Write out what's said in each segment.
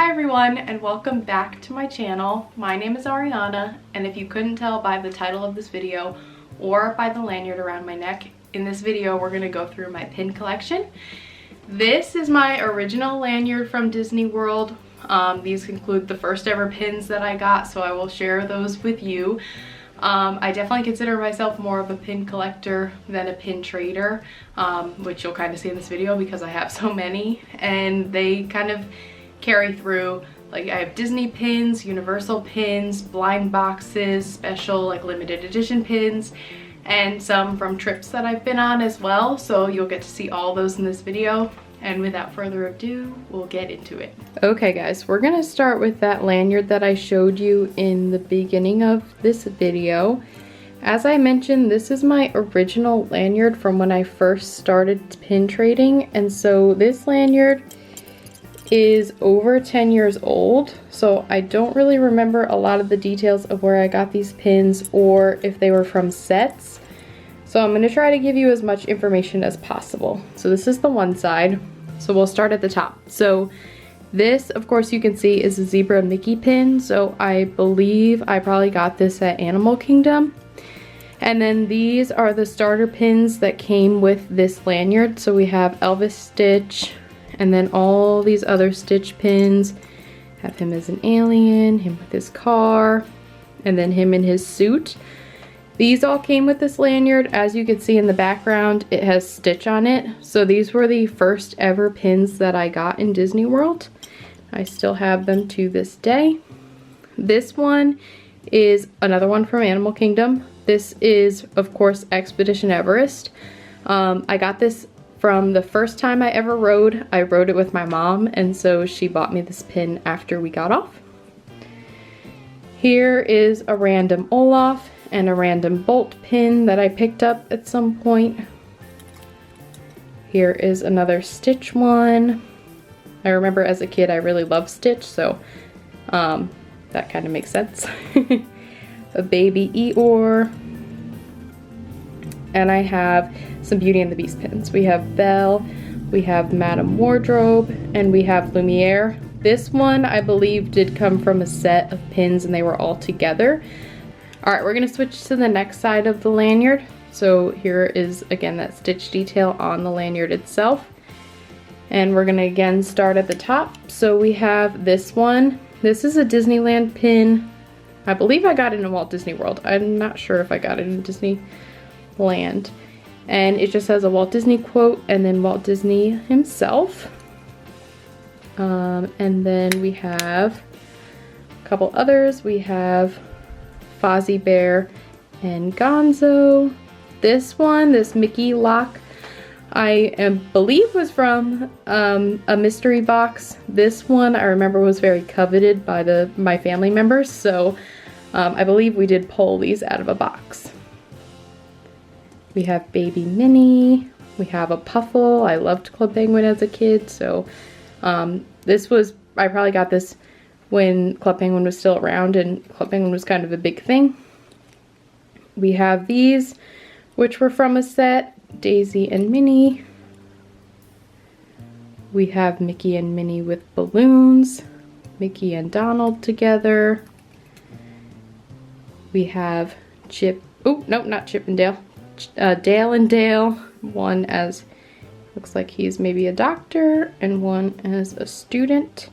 Hi everyone, and welcome back to my channel. My name is Ariana, and if you couldn't tell by the title of this video or by the lanyard around my neck, in this video we're going to go through my pin collection. This is my original lanyard from Disney World. These include the first ever pins that I got, so I will share those with you. I definitely consider myself more of a pin collector than a pin trader, which you'll kind of see in this video because I have so many, and they kind of carry through. Like, I have Disney pins, Universal pins, blind boxes, special like limited edition pins, and some from trips that I've been on as well, so you'll get to see all those in this video. And without further ado, we'll get into it. Okay guys, we're gonna start with that lanyard that I showed you in the beginning of this video. As I mentioned, this is my original lanyard from when I first started pin trading, and so this lanyard is over 10 years old, so I don't really remember a lot of the details of where I got these pins or if they were from sets. So I'm going to try to give you as much information as possible. So this is the one side. So we'll start at the top. So this, of course, you can see is a Zebra Mickey pin. So I believe I probably got this at Animal Kingdom. And then these are the starter pins that came with this lanyard. So we have Elvis Stitch, and then all these other Stitch pins. Have him as an alien, him with his car, and then him in his suit. These all came with this lanyard. As you can see in the background, it has Stitch on it. So these were the first ever pins that I got in Disney World. I still have them to this day. This one is another one from Animal Kingdom. This is, of course, Expedition Everest. I got this from the first time I ever rode. I rode it with my mom, and so she bought me this pin after we got off. Here is a random Olaf and a random Bolt pin that I picked up at some point. Here is another Stitch one. I remember as a kid I really loved Stitch, so that kind of makes sense. A baby Eeyore. And I have some Beauty and the Beast pins. We have Belle, we have Madame Wardrobe, and we have Lumiere. This one, I believe, did come from a set of pins and they were all together. All right, we're gonna switch to the next side of the lanyard. So here is, again, that Stitch detail on the lanyard itself. And we're gonna again start at the top. So we have this one. This is a Disneyland pin. I believe I got it in Walt Disney World. I'm not sure if I got it in Disneyland. And it just has a Walt Disney quote and then Walt Disney himself. And then we have a couple others. We have Fozzie Bear and Gonzo. This one, this Mickey lock, I believe was from a mystery box. This one I remember was very coveted by my family members, so I believe we did pull these out of a box. We have Baby Minnie. We have a Puffle. I loved Club Penguin as a kid, so I probably got this when Club Penguin was still around and Club Penguin was kind of a big thing. We have these, which were from a set, Daisy and Minnie. We have Mickey and Minnie with balloons, Mickey and Donald together. We have not Chip and Dale. Dale and Dale, one as looks like he's maybe a doctor and one as a student.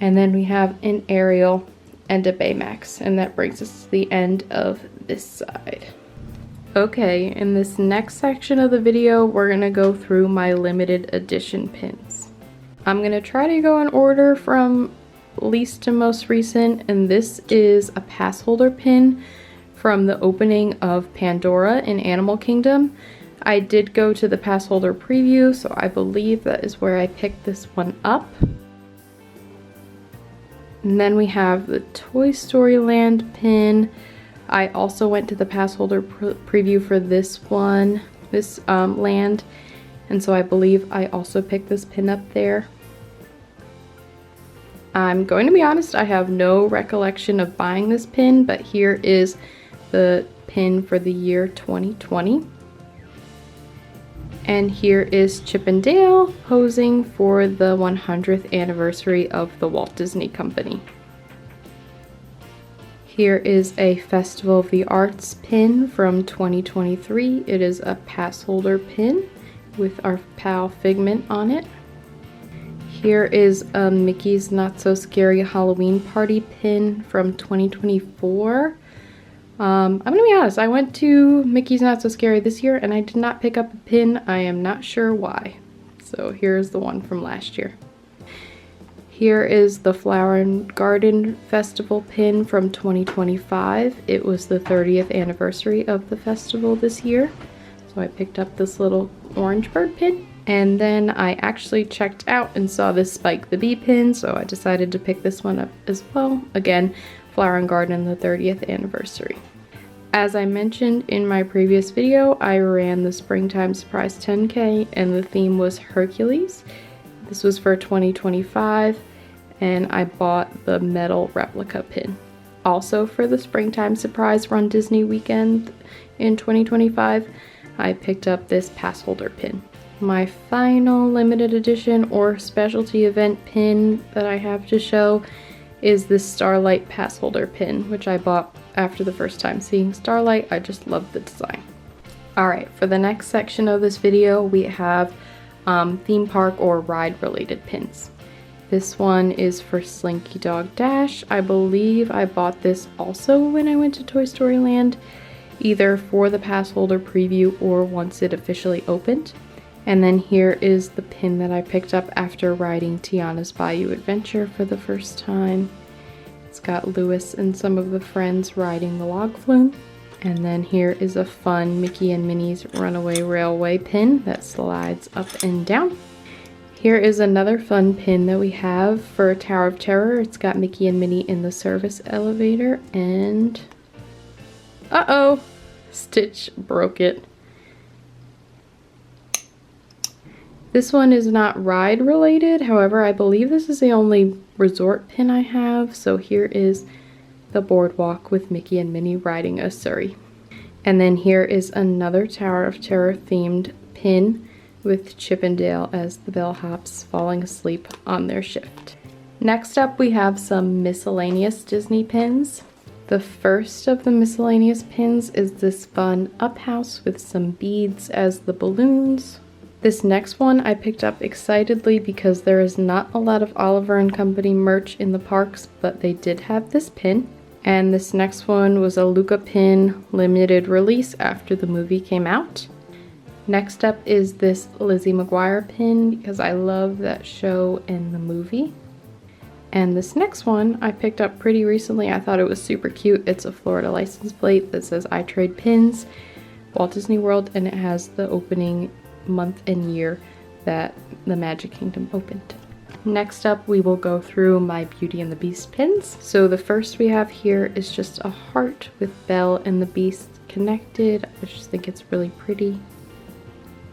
And then we have an Ariel and a Baymax, and that brings us to the end of this side. Okay, in this next section of the video, we're gonna go through my limited edition pins. I'm gonna try to go in order from least to most recent, and this is a pass holder pin from the opening of Pandora in Animal Kingdom. I did go to the pass holder preview, so I believe that is where I picked this one up. And then we have the Toy Story Land pin. I also went to the pass holder preview for this one, this land, and so I believe I also picked this pin up there. I'm going to be honest, I have no recollection of buying this pin, but here is the pin for the year 2020. And here is Chip and Dale posing for the 100th anniversary of the Walt Disney Company. Here is a Festival of the Arts pin from 2023. It is a pass holder pin with our pal Figment on it. Here is a Mickey's Not So Scary Halloween Party pin from 2024. I'm gonna be honest, I went to Mickey's Not So Scary this year and I did not pick up a pin. I am not sure why. So here's the one from last year. Here is the Flower and Garden Festival pin from 2025. It was the 30th anniversary of the festival this year. So I picked up this little orange bird pin. And then I actually checked out and saw this Spike the Bee pin, so I decided to pick this one up as well. Again, Flower and Garden, the 30th anniversary. As I mentioned in my previous video, I ran the Springtime Surprise 10K and the theme was Hercules. This was for 2025 and I bought the metal replica pin. Also for the Springtime Surprise Run Disney weekend in 2025, I picked up this pass holder pin. My final limited edition or specialty event pin that I have to show is this Starlight pass holder pin, which I bought after the first time seeing Starlight. I just love the design. Alright, for the next section of this video, we have theme park or ride related pins. This one is for Slinky Dog Dash. I believe I bought this also when I went to Toy Story Land, either for the pass holder preview or once it officially opened. And then here is the pin that I picked up after riding Tiana's Bayou Adventure for the first time. It's got Lewis and some of the friends riding the log flume. And then here is a fun Mickey and Minnie's Runaway Railway pin that slides up and down. Here is another fun pin that we have for Tower of Terror. It's got Mickey and Minnie in the service elevator and... uh-oh! Stitch broke it. This one is not ride related, however, I believe this is the only resort pin I have. So here is the boardwalk with Mickey and Minnie riding a Surrey. And then here is another Tower of Terror themed pin with Chip and Dale as the bellhops falling asleep on their shift. Next up we have some miscellaneous Disney pins. The first of the miscellaneous pins is this fun up house with some beads as the balloons. This next one I picked up excitedly because there is not a lot of Oliver and Company merch in the parks, but they did have this pin. And this next one was a Luca pin limited release after the movie came out. Next up is this Lizzie McGuire pin because I love that show and the movie. And this next one I picked up pretty recently. I thought it was super cute. It's a Florida license plate that says I Trade Pins, Walt Disney World, and it has the opening month and year that the Magic Kingdom opened. Next up we will go through my Beauty and the Beast pins. So the first we have here is just a heart with Belle and the Beast connected. I just think it's really pretty.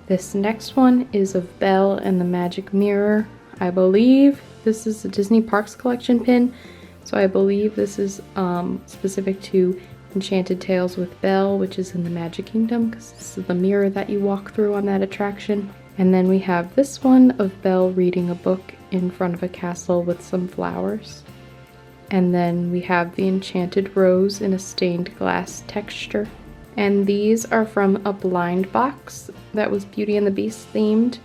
This next one is of Belle and the Magic Mirror. I believe this is a Disney Parks Collection pin, so I believe this is specific to Enchanted Tales with Belle, which is in the Magic Kingdom, because this is the mirror that you walk through on that attraction. And then we have this one of Belle reading a book in front of a castle with some flowers. And then we have the Enchanted Rose in a stained glass texture. And these are from a blind box that was Beauty and the Beast themed.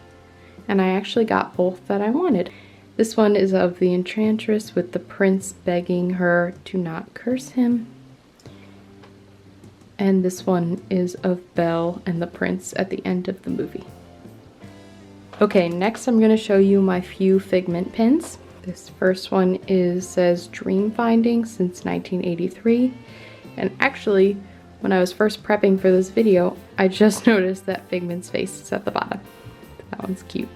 And I actually got both that I wanted. This one is of the Enchantress with the prince begging her to not curse him. And this one is of Belle and the prince at the end of the movie. Okay, next I'm going to show you my few Figment pins. This first one says Dream Finding since 1983. And actually, when I was first prepping for this video, I just noticed that Figment's face is at the bottom. That one's cute.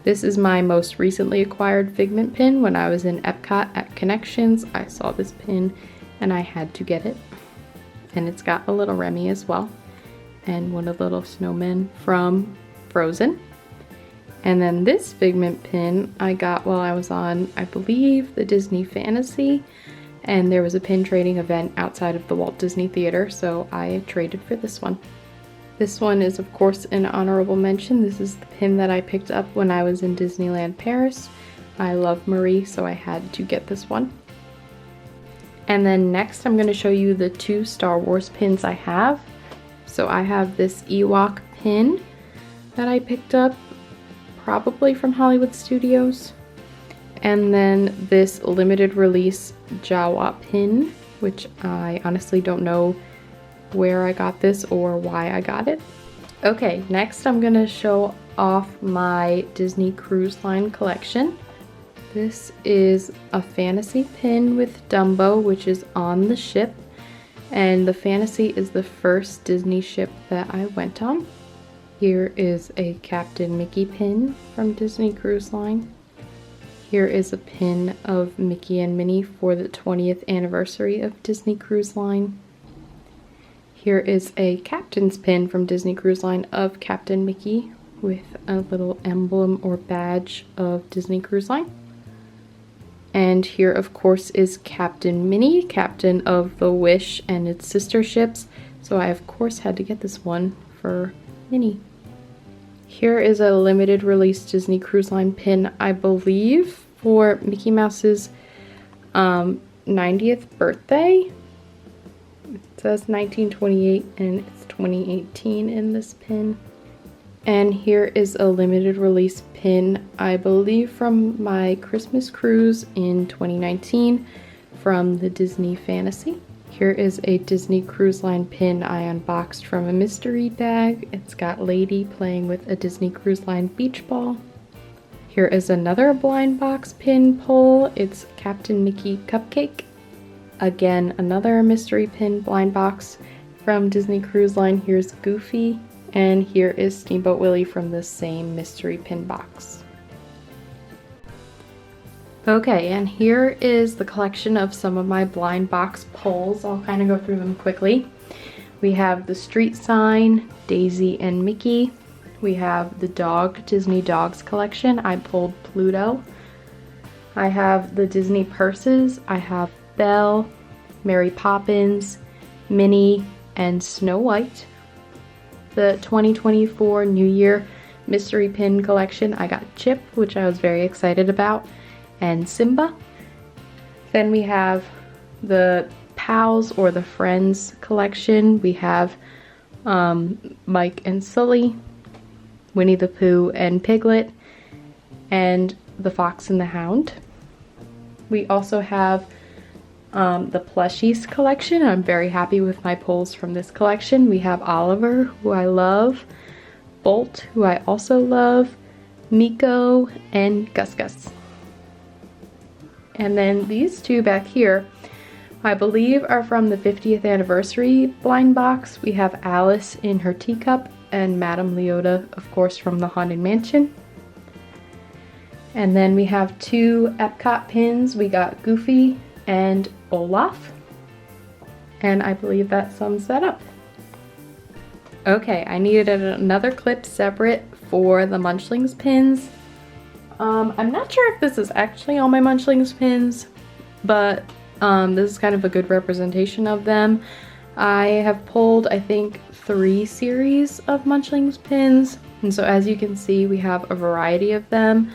This is my most recently acquired Figment pin. When I was in Epcot at Connections, I saw this pin and I had to get it. And it's got a little Remy as well, and one of the little snowmen from Frozen. And then this Figment pin I got while I was on, I believe, the Disney Fantasy, and there was a pin trading event outside of the Walt Disney Theater, so I traded for this one. This one is of course an honorable mention. This is the pin that I picked up when I was in Disneyland Paris. I love Marie, so I had to get this one. And then next I'm going to show you the 2 Star Wars pins I have. So I have this Ewok pin that I picked up, probably from Hollywood Studios. And then this limited release Jawa pin, which I honestly don't know where I got this or why I got it. Okay, next I'm gonna show off my Disney Cruise Line collection. This is a fantasy pin with Dumbo, which is on the ship. And the Fantasy is the first Disney ship that I went on. Here is a Captain Mickey pin from Disney Cruise Line. Here is a pin of Mickey and Minnie for the 20th anniversary of Disney Cruise Line. Here is a captain's pin from Disney Cruise Line of Captain Mickey with a little emblem or badge of Disney Cruise Line. And here, of course, is Captain Minnie, captain of the Wish and its sister ships. So I, of course, had to get this one for Minnie. Here is a limited release Disney Cruise Line pin, I believe, for Mickey Mouse's 90th birthday. It says 1928 and it's 2018 in this pin. And here is a limited release pin, I believe from my Christmas cruise in 2019 from the Disney Fantasy. Here is a Disney Cruise Line pin I unboxed from a mystery bag. It's got Lady playing with a Disney Cruise Line beach ball. Here is another blind box pin pull. It's Captain Mickey Cupcake. Again, another mystery pin blind box from Disney Cruise Line. Here's Goofy. And here is Steamboat Willie from the same mystery pin box. Okay, and here is the collection of some of my blind box pulls. I'll kind of go through them quickly. We have the street sign, Daisy and Mickey. We have the dog, Disney Dogs collection. I pulled Pluto. I have the Disney purses. I have Belle, Mary Poppins, Minnie, and Snow White. The 2024 New Year mystery pin collection, I got Chip, which I was very excited about, and Simba. Then we have the Pals or the Friends collection. We have Mike and Sully, Winnie the Pooh and Piglet, and the Fox and the Hound. We also have the Plushies collection. I'm very happy with my pulls from this collection. We have Oliver, who I love, Bolt, who I also love, Miko, and Gus Gus. And then these two back here, I believe are from the 50th anniversary blind box. We have Alice in her teacup and Madame Leota, of course, from the Haunted Mansion. And then we have 2 Epcot pins. We got Goofy and Olaf. And I believe that sums that up. Okay, I needed another clip separate for the Munchlings pins. I'm not sure if this is actually all my Munchlings pins, but this is kind of a good representation of them. I have pulled, I think, 3 series of Munchlings pins, and so as you can see, we have a variety of them.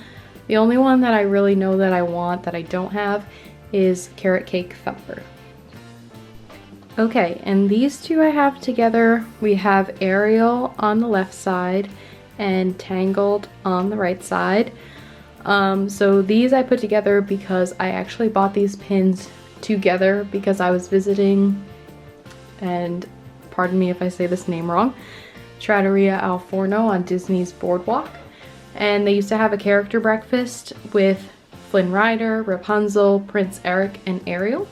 The only one that I really know that I want that I don't have is Carrot Cake Thumper. Okay, and these two I have together. We have Ariel on the left side and Tangled on the right side. So these I put together because I actually bought these pins together because I was visiting, and pardon me if I say this name wrong, Trattoria al Forno on Disney's Boardwalk. And they used to have a character breakfast with Flynn Rider, Rapunzel, Prince Eric, and Ariel.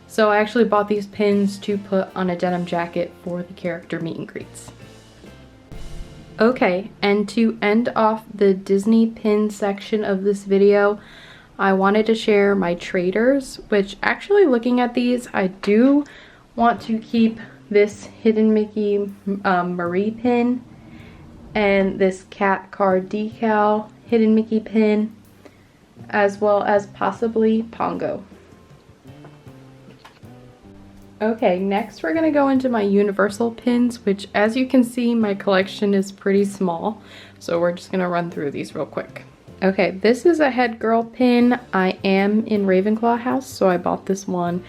So I actually bought these pins to put on a denim jacket for the character meet and greets. Okay, and to end off the Disney pin section of this video, I wanted to share my traders, which actually looking at these, I do want to keep this Hidden Mickey Marie pin and this cat card decal Hidden Mickey pin, as well as possibly Pongo. Okay, next we're gonna go into my Universal pins, which as you can see, my collection is pretty small. So we're just gonna run through these real quick. Okay, this is a head girl pin. I am in Ravenclaw house, so I bought this one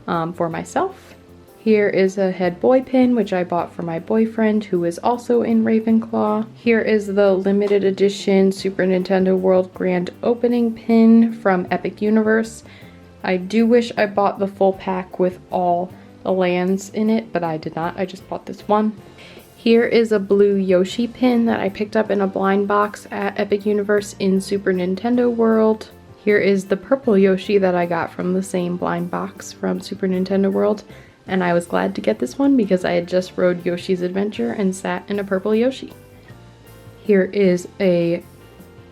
for myself. Here is a head boy pin, which I bought for my boyfriend, who is also in Ravenclaw. Here is the limited edition Super Nintendo World Grand Opening pin from Epic Universe. I do wish I bought the full pack with all the lands in it, but I did not. I just bought this one. Here is a blue Yoshi pin that I picked up in a blind box at Epic Universe in Super Nintendo World. Here is the purple Yoshi that I got from the same blind box from Super Nintendo World, and I was glad to get this one because I had just rode Yoshi's Adventure and sat in a purple Yoshi. Here is a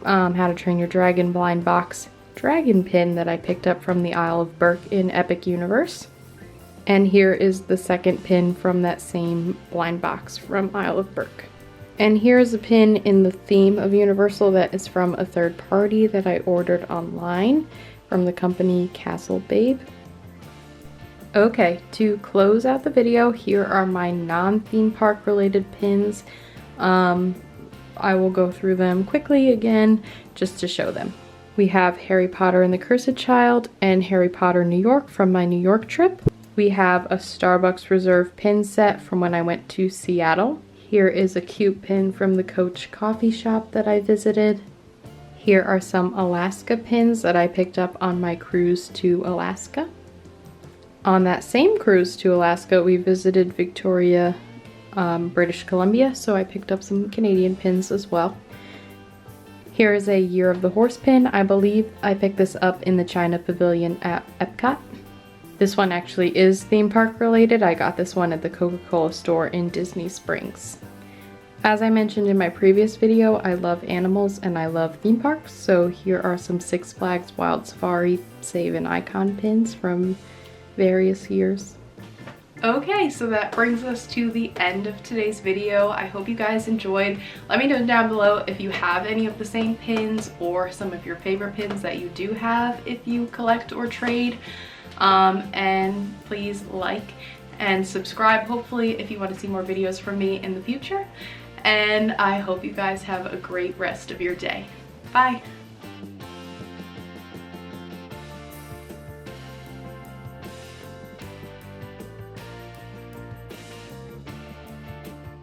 How to Train Your Dragon blind box dragon pin that I picked up from the Isle of Berk in Epic Universe. And here is the second pin from that same blind box from Isle of Berk. And here's a pin in the theme of Universal that is from a third party that I ordered online from the company Castle Babe. Okay, to close out the video, here are my non-theme park related pins. I will go through them quickly again just to show them. We have Harry Potter and the Cursed Child and Harry Potter New York from my New York trip. We have a Starbucks Reserve pin set from when I went to Seattle. Here is a cute pin from the Coach coffee shop that I visited. Here are some Alaska pins that I picked up on my cruise to Alaska. On that same cruise to Alaska, we visited Victoria, British Columbia, so I picked up some Canadian pins as well. Here is a Year of the Horse pin. I believe I picked this up in the China Pavilion at Epcot. This one actually is theme park related. I got this one at the Coca-Cola store in Disney Springs. As I mentioned in my previous video, I love animals and I love theme parks, so here are some Six Flags Wild Safari Save an Icon pins from various years. Okay, so that brings us to the end of today's video. I hope you guys enjoyed. Let me know down below if you have any of the same pins or some of your favorite pins that you do have if you collect or trade. And please like and subscribe, hopefully, if you want to see more videos from me in the future. And I hope you guys have a great rest of your day. Bye!